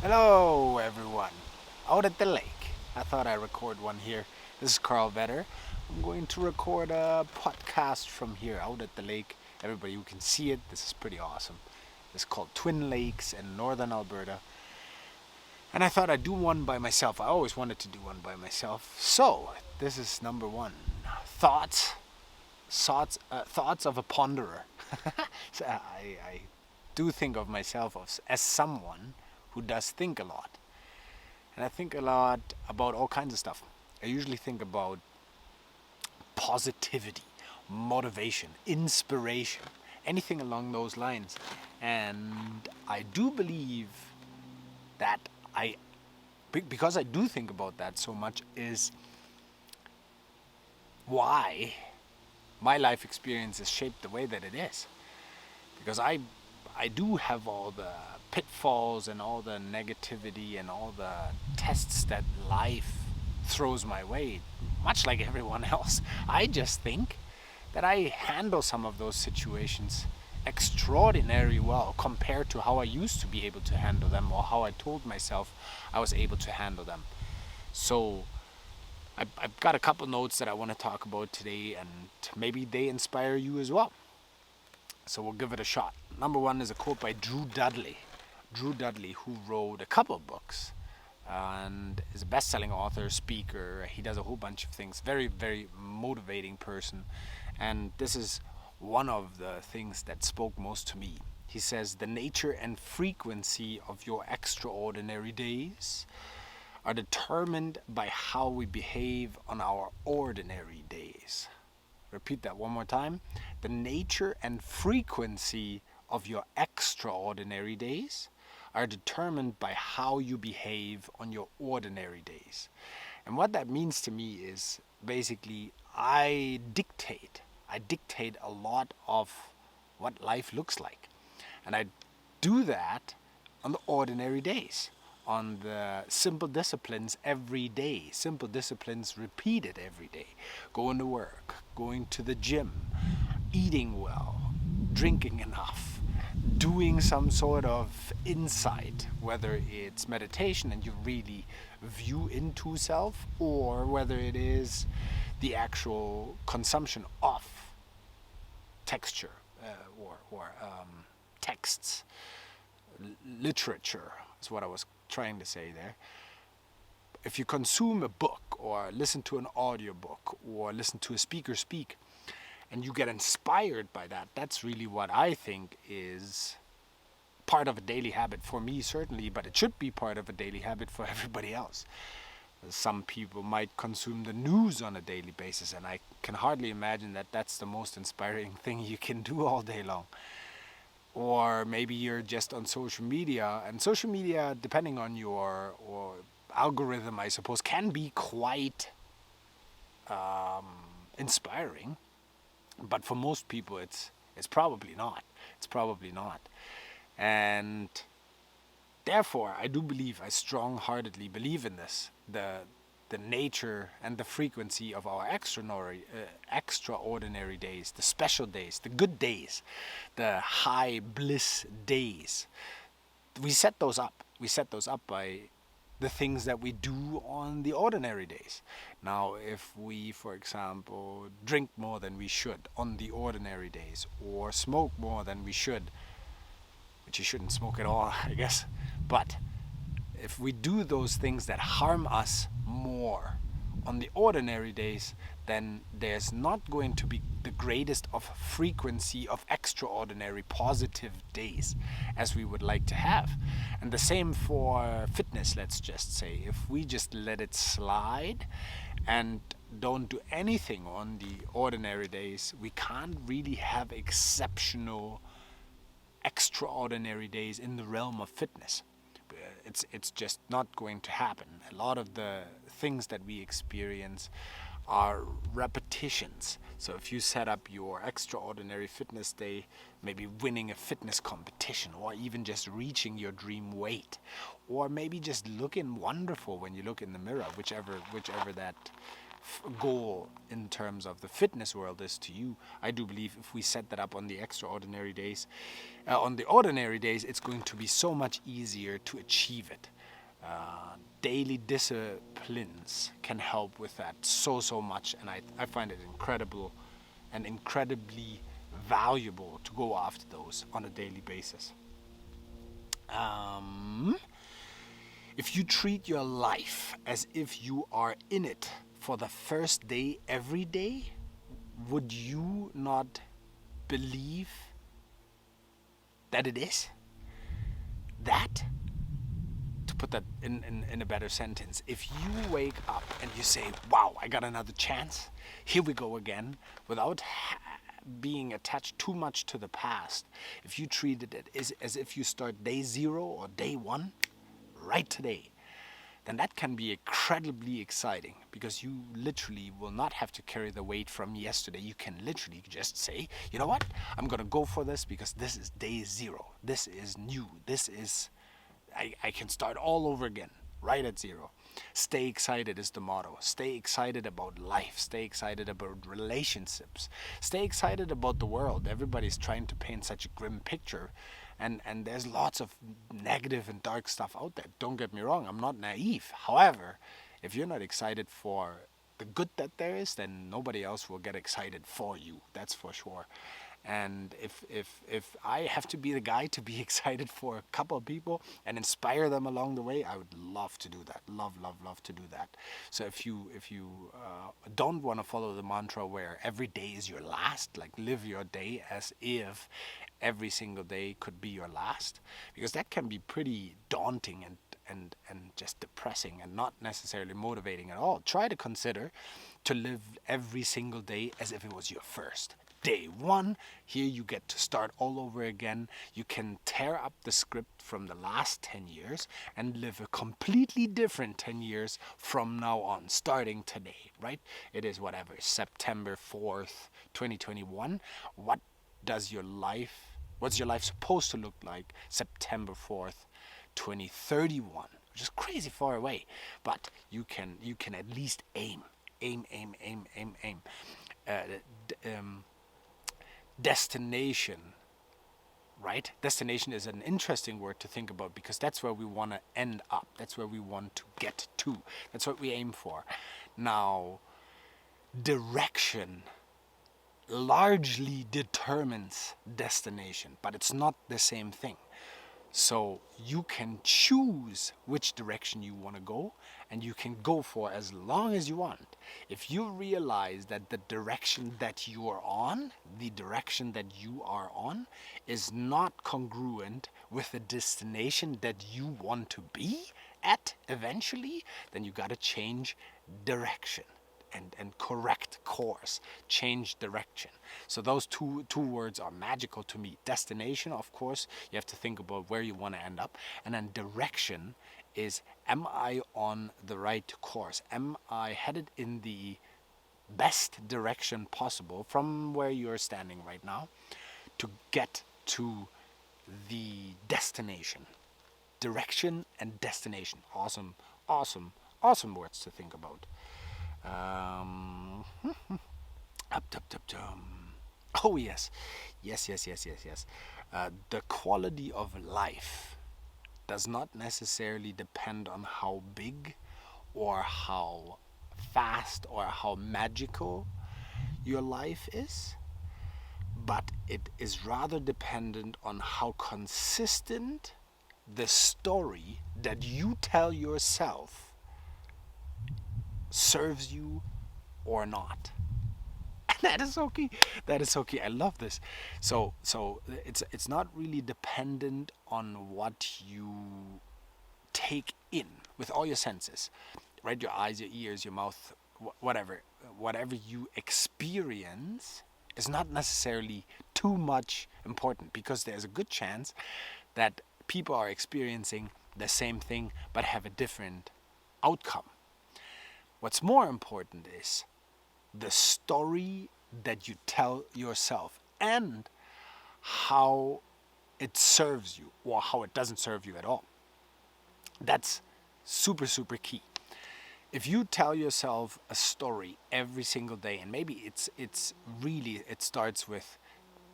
Hello, everyone. Out at the lake. I thought I'd record one here. This is Karl. I'm going to record a podcast from here, out at the lake. Everybody who can see it, this is pretty awesome. It's called Twin Lakes in northern Alberta. And I thought I'd do one by myself. I always wanted to do one by myself. So, this is number one. Thoughts of a ponderer. So I do think of myself as someone who does think a lot. And I think a lot about all kinds of stuff. I usually think about positivity, motivation, inspiration, anything along those lines. And I do believe that because I do think about that so much, is why my life experience is shaped the way that it is. Because I do have all the pitfalls and all the negativity and all the tests that life throws my way, much like everyone else. I just think that I handle some of those situations extraordinarily well compared to how I used to be able to handle them, or how I told myself I was able to handle them. So I've got a couple notes that I want to talk about today, and maybe they inspire you as well. So we'll give it a shot. Number one is a quote by Drew Dudley. Drew Dudley, who wrote a couple of books and is a best-selling author, speaker. He does a whole bunch of things. Very, very motivating person. And this is one of the things that spoke most to me. He says, "The nature and frequency of your extraordinary days are determined by how we behave on our ordinary days." Repeat that one more time. The nature and frequency of your extraordinary days are determined by how you behave on your ordinary days. And what that means to me is basically I dictate a lot of what life looks like. And I do that on the ordinary days, on the simple disciplines every day, simple disciplines repeated every day. Going to work, going to the gym, eating well, drinking enough, doing some sort of insight, whether it's meditation and you really view into self, or whether it is the actual consumption of texture or texts, literature is what I was trying to say there. If you consume a book or listen to an audiobook or listen to a speaker speak and you get inspired by that, that's really what I think is part of a daily habit for me, certainly, but it should be part of a daily habit for everybody else. Some people might consume the news on a daily basis, and I can hardly imagine that that's the most inspiring thing you can do all day long. Or maybe you're just on social media, and social media, depending on your algorithm, I suppose, can be quite inspiring, but for most people it's probably not. It's probably not. And therefore, I strong-heartedly believe in this. The nature and the frequency of our extraordinary days, the special days, the good days, the high bliss days. We set those up. We set those up by the things that we do on the ordinary days. Now, if we, for example, drink more than we should on the ordinary days, or smoke more than we should, which you shouldn't smoke at all, I guess, but if we do those things that harm us more on the ordinary days, then there's not going to be the greatest of frequency of extraordinary positive days as we would like to have. And the same for fitness, let's just say. If we just let it slide and don't do anything on the ordinary days, we can't really have extraordinary days in the realm of fitness. It's just not going to happen. A lot of the things that we experience are repetitions. So if you set up your extraordinary fitness day, maybe winning a fitness competition, or even just reaching your dream weight, or maybe just looking wonderful when you look in the mirror, whichever that goal in terms of the fitness world is to you. I do believe if we set that up on the extraordinary days, on the ordinary days, it's going to be so much easier to achieve it. Daily disciplines can help with that so much, and I find it incredible and incredibly valuable to go after those on a daily basis. Um, if you treat your life as if you are in it for the first day every day, would you not believe that it is? That, to put that in a better sentence, if you wake up and you say, wow, I got another chance, here we go again, without being attached too much to the past, if you treated it as if you start day zero or day one, right today, then that can be incredibly exciting, because you literally will not have to carry the weight from yesterday. You can literally just say, you know what, I'm gonna go for this because this is day zero. This is new. This is, I can start all over again, right at zero. Stay excited is the motto. Stay excited about life. Stay excited about relationships. Stay excited about the world. Everybody's trying to paint such a grim picture. And there's lots of negative and dark stuff out there. Don't get me wrong, I'm not naive. However, if you're not excited for the good that there is, then nobody else will get excited for you. That's for sure. And if I have to be the guy to be excited for a couple of people and inspire them along the way, I would love to do that. Love to do that. So if you don't want to follow the mantra where every day is your last, like live your day as if every single day could be your last, because that can be pretty daunting and just depressing and not necessarily motivating at all. Try to consider to live every single day as if it was your first. Day one, here you get to start all over again. You can tear up the script from the last 10 years and live a completely different 10 years from now on, starting today, right? It is whatever, September 4th, 2021. What's your life supposed to look like September 4th, 2031? Which is crazy far away, but you can at least aim. Uh, Destination, right? Destination is an interesting word to think about, because that's where we want to end up. That's where we want to get to. That's what we aim for. Now, direction largely determines destination, but it's not the same thing. So you can choose which direction you want to go, and you can go for as long as you want. If you realize that the direction that you are on, is not congruent with the destination that you want to be at eventually, then you got to change direction. And correct course, change direction. So those two words are magical to me. Destination, of course, you have to think about where you want to end up. And then direction is, am I on the right course? Am I headed in the best direction possible from where you're standing right now to get to the destination? Direction and destination. Awesome words to think about. Um, Oh yes. The quality of life does not necessarily depend on how big or how fast or how magical your life is, but it is rather dependent on how consistent the story that you tell yourself serves you or not. And that is okay. I love this. So it's not really dependent on what you take in with all your senses, right? Your eyes, your ears, your mouth, whatever you experience is not necessarily too much important, because there's a good chance that people are experiencing the same thing but have a different outcome. What's more important is the story that you tell yourself and how it serves you or how it doesn't serve you at all. That's super key. If you tell yourself a story every single day, and maybe it starts with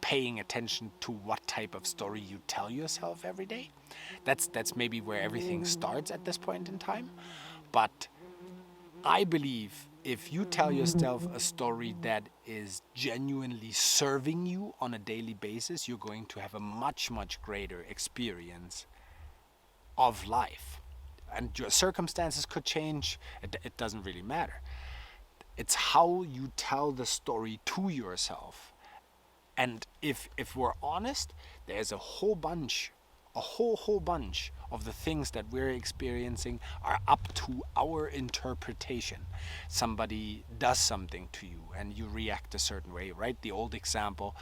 paying attention to what type of story you tell yourself every day. That's maybe where everything starts at this point in time. But I believe if you tell yourself a story that is genuinely serving you on a daily basis, you're going to have a much, much greater experience of life. And your circumstances could change, it doesn't really matter. It's how you tell the story to yourself. And if we're honest, there's a whole bunch, a whole bunch of the things that we're experiencing are up to our interpretation. Somebody does something to you and you react a certain way, right? The old example,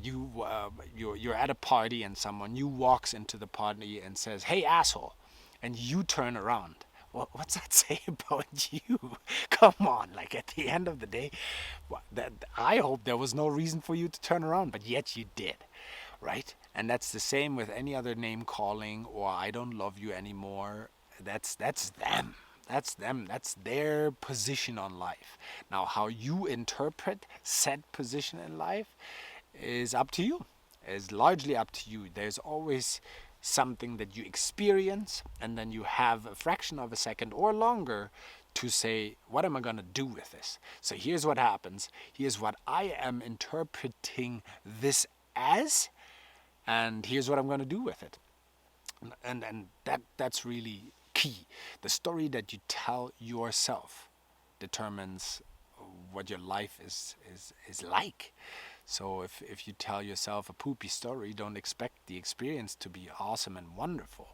you're at a party and someone you walks into the party and says, "Hey asshole," and you turn around. What's that say about you? Come on, like at the end of the day, I hope there was no reason for you to turn around, but yet you did, right? And that's the same with any other name calling or "I don't love you anymore." That's them. That's them. That's their position on life. Now, how you interpret said position in life is up to you. Is largely up to you. There's always something that you experience, and then you have a fraction of a second or longer to say, what am I going to do with this? So here's what happens. Here's what I am interpreting this as, and here's what I'm going to do with it. And that's really key. The story that you tell yourself determines what your life is like. So if you tell yourself a poopy story, don't expect the experience to be awesome and wonderful.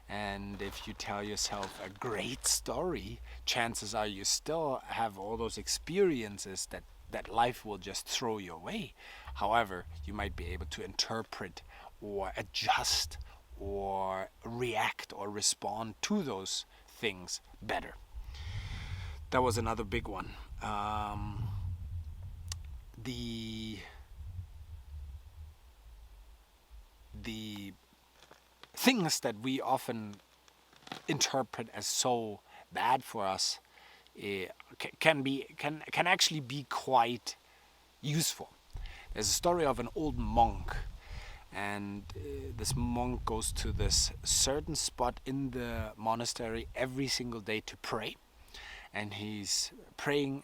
And if you tell yourself a great story, chances are you still have all those experiences that life will just throw your way. However, you might be able to interpret or adjust or react or respond to those things better. That was another big one. The things that we often interpret as so bad for us can actually be quite useful. There's a story of an old monk, and this monk goes to this certain spot in the monastery every single day to pray, and he's praying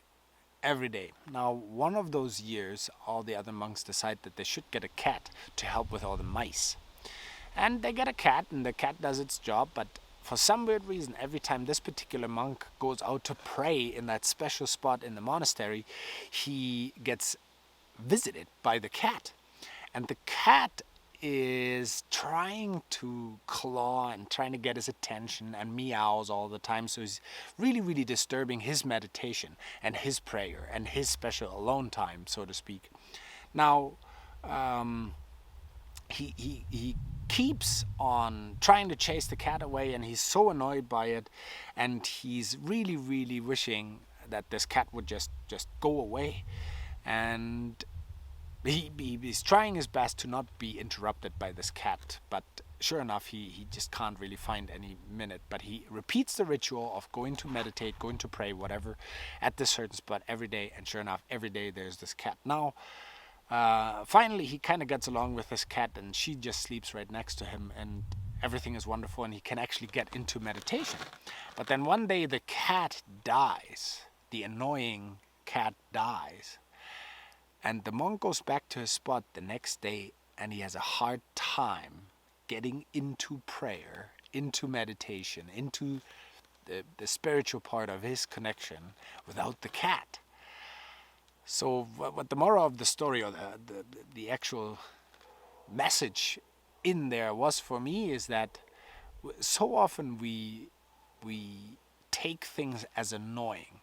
every day. Now, one of those years, all the other monks decide that they should get a cat to help with all the mice. And they get a cat, and the cat does its job, but for some weird reason, every time this particular monk goes out to pray in that special spot in the monastery, he gets visited by the cat. And the cat is trying to claw and trying to get his attention and meows all the time. So he's really, really disturbing his meditation and his prayer and his special alone time, so to speak. Now, he keeps on trying to chase the cat away, and he's so annoyed by it, and he's really, really wishing that this cat would just go away. And he's trying his best to not be interrupted by this cat, but sure enough, he just can't really find any minute. But he repeats the ritual of going to meditate, going to pray, whatever, at this certain spot every day, and sure enough, every day there's this cat. Now, finally, he kind of gets along with this cat, and she just sleeps right next to him, and everything is wonderful, and he can actually get into meditation. But then one day, the cat dies. The annoying cat dies. And the monk goes back to his spot the next day, and he has a hard time getting into prayer, into meditation, into the spiritual part of his connection without the cat. So what the moral of the story, or the actual message in there was for me, is that so often we take things as annoying,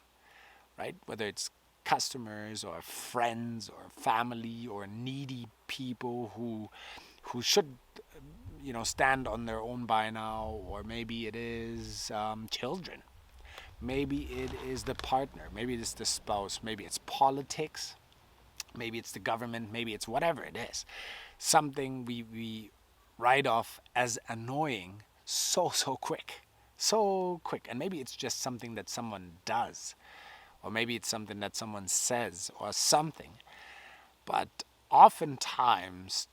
right? Whether it's customers or friends or family or needy people who should stand on their own by now, or maybe it is children, maybe it is the partner, maybe it's the spouse, maybe it's politics, maybe it's the government, maybe it's whatever it is, something we write off as annoying so quick, and maybe it's just something that someone does, or maybe it's something that someone says or something. But oftentimes,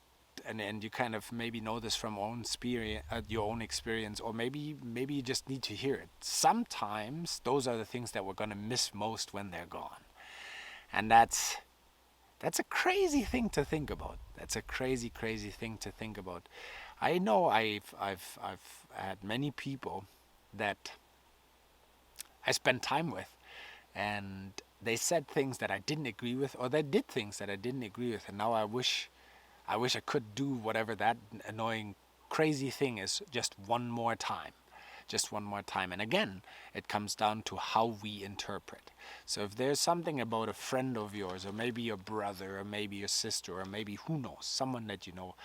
and you kind of maybe know this from your own experience, or maybe you just need to hear it. Sometimes those are the things that we're gonna miss most when they're gone, and that's a crazy thing to think about. That's a crazy thing to think about. I know I've had many people that I spent time with, and they said things that I didn't agree with, or they did things that I didn't agree with, and now I wish I could do whatever that annoying, crazy thing is just one more time. Just one more time. And again, it comes down to how we interpret. So if there's something about a friend of yours, or maybe your brother, or maybe your sister, or maybe who knows, someone that you know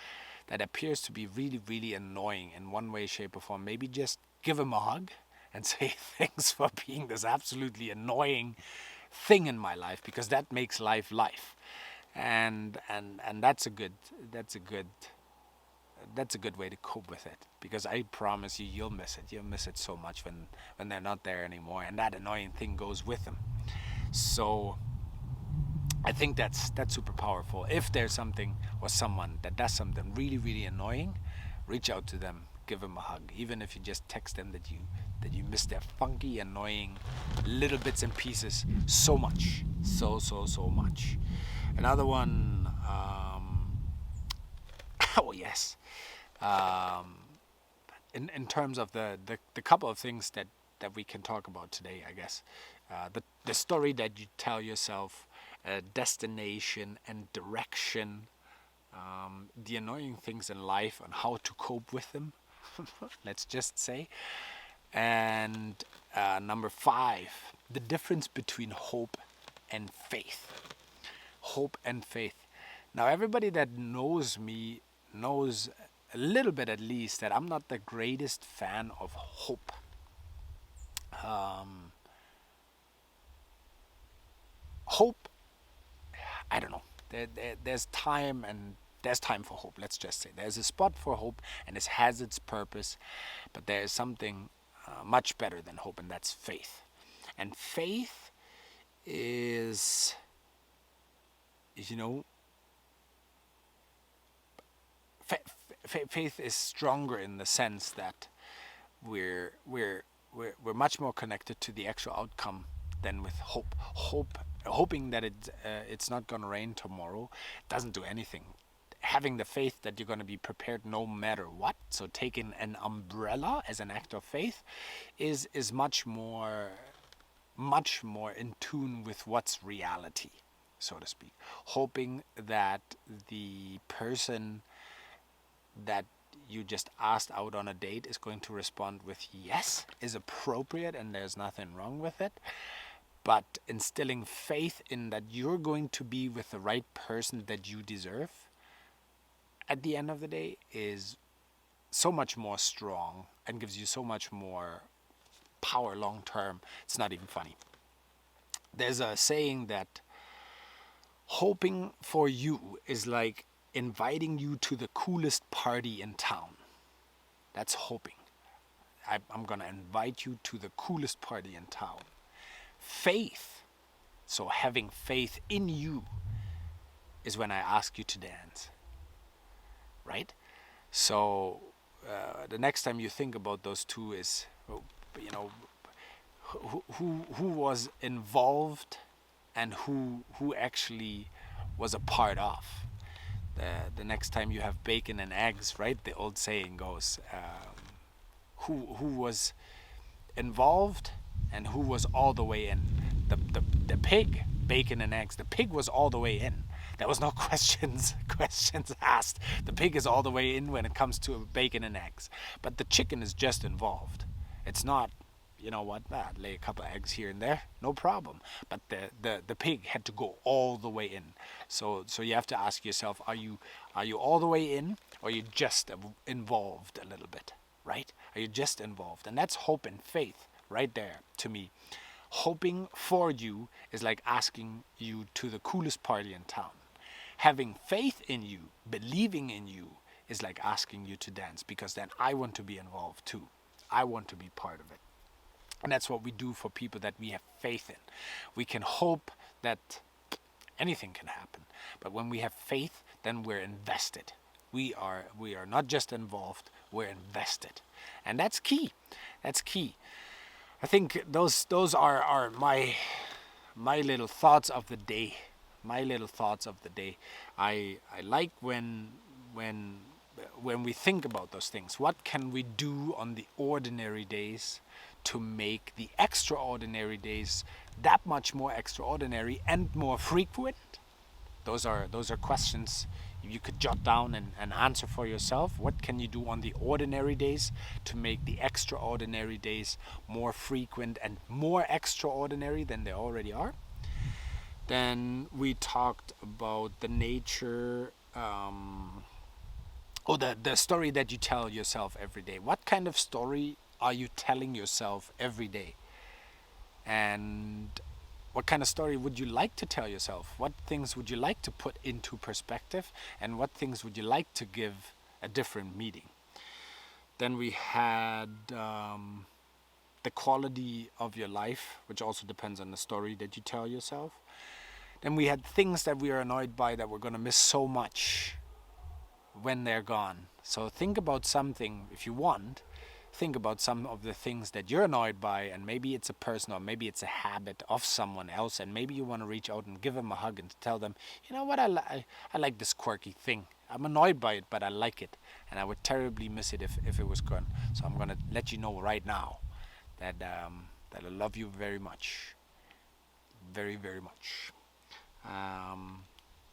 that appears to be really annoying in one way, shape, or form, maybe just give him a hug and say thanks for being this absolutely annoying thing in my life, because that makes life. And that's a good way to cope with it, because I promise you, you'll miss it so much when they're not there anymore, and that annoying thing goes with them. So I think that's super powerful. If there's something or someone that does something really annoying, reach out to them, give them a hug, even if you just text them that you miss their funky, annoying little bits and pieces so much, so much. Another one. Oh yes. In terms of the couple of things that we can talk about today, I guess, the story that you tell yourself, destination and direction, the annoying things in life and how to cope with them, let's just say. And number 5, the difference between hope and faith. Hope and faith. Now, everybody that knows me knows a little bit at least that I'm not the greatest fan of hope. Hope, I don't know. There's time for hope. Let's just say there's a spot for hope, and it has its purpose. But there is something much better than hope, and that's faith. And faith is, you know, faith is stronger in the sense that we're much more connected to the actual outcome than with hope. Hoping that it's not gonna rain tomorrow doesn't do anything. Having the faith that you're gonna be prepared no matter what, so taking an umbrella as an act of faith, is much more in tune with what's reality, so to speak. Hoping that the person that you just asked out on a date is going to respond with yes is appropriate, and there's nothing wrong with it. But instilling faith in that you're going to be with the right person that you deserve at the end of the day is so much more strong and gives you so much more power long term. It's not even funny. There's a saying that hoping for you is like inviting you to the coolest party in town. That's hoping. I'm going to invite you to the coolest party in town. Faith, so having faith in you, is when I ask you to dance. Right? So the next time you think about those two is, you know, who was involved and who actually was a part of. The next time you have bacon and eggs, right? The old saying goes, who was involved and who was all the way in. The pig, bacon and eggs. The pig was all the way in. There was no questions asked. The pig is all the way in when it comes to bacon and eggs. But the chicken is just involved. It's not, you know what, lay a couple of eggs here and there, no problem. But the pig had to go all the way in. So you have to ask yourself, are you all the way in, or are you just involved a little bit, right? Are you just involved? And that's hope and faith right there to me. Hoping for you is like asking you to the coolest party in town. Having faith in you, believing in you, is like asking you to dance, because then I want to be involved too. I want to be part of it. And that's what we do for people that we have faith in. We can hope that Anything can happen. But when we have faith, then we're invested. We are not just involved, we're invested. And that's key. That's key. I think those are my little thoughts of the day. My little thoughts of the day. I like when when we think about those things. What can we do on the ordinary days to make the extraordinary days that much more extraordinary and more frequent? Those are questions you could jot down and answer for yourself. What can you do on the ordinary days to make the extraordinary days more frequent and more extraordinary than they already are? Then we talked about the nature, the story that you tell yourself every day. What kind of story are you telling yourself every day? And what kind of story would you like to tell yourself? What things would you like to put into perspective? And what things would you like to give a different meaning? Then we had the quality of your life, which also depends on the story that you tell yourself. Then we had things that we are annoyed by that we're going to miss so much when they're gone. So think about something, if you want, think about some of the things that you're annoyed by, and maybe it's a person or maybe it's a habit of someone else, and maybe you want to reach out and give them a hug and tell them, you know what, I like this quirky thing. I'm annoyed by it, but I like it, and I would terribly miss it if it was gone. So I'm going to let you know right now that I love you very much. Very, very much.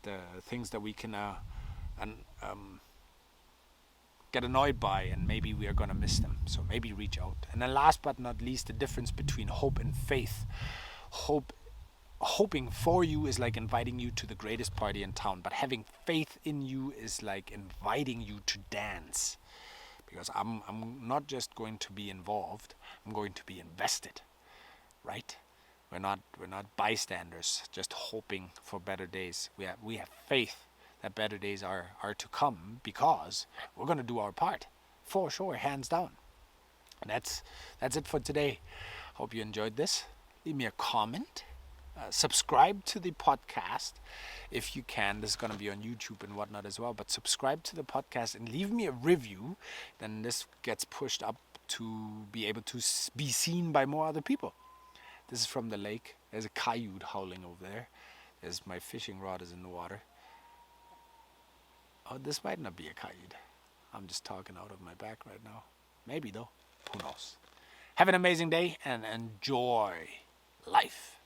The things that we can get annoyed by, and maybe we are going to miss them. So maybe reach out. And then last but not least, the difference between hope and faith. Hoping for you is like inviting you to the greatest party in town, but having faith in you is like inviting you to dance. Because I'm not just going to be involved, I'm going to be invested. Right? We're not bystanders just hoping for better days. We have faith that better days are to come, because we're going to do our part. For sure, hands down. And that's it for today. Hope you enjoyed this. Leave me a comment. Subscribe to the podcast if you can. This is going to be on YouTube and whatnot as well. But subscribe to the podcast and leave me a review. Then this gets pushed up to be able to be seen by more other people. This is from the lake. There's a coyote howling over there. There's my fishing rod is in the water. Oh, this might not be a coyote. I'm just talking out of my back right now. Maybe though. Who knows? Have an amazing day and enjoy life.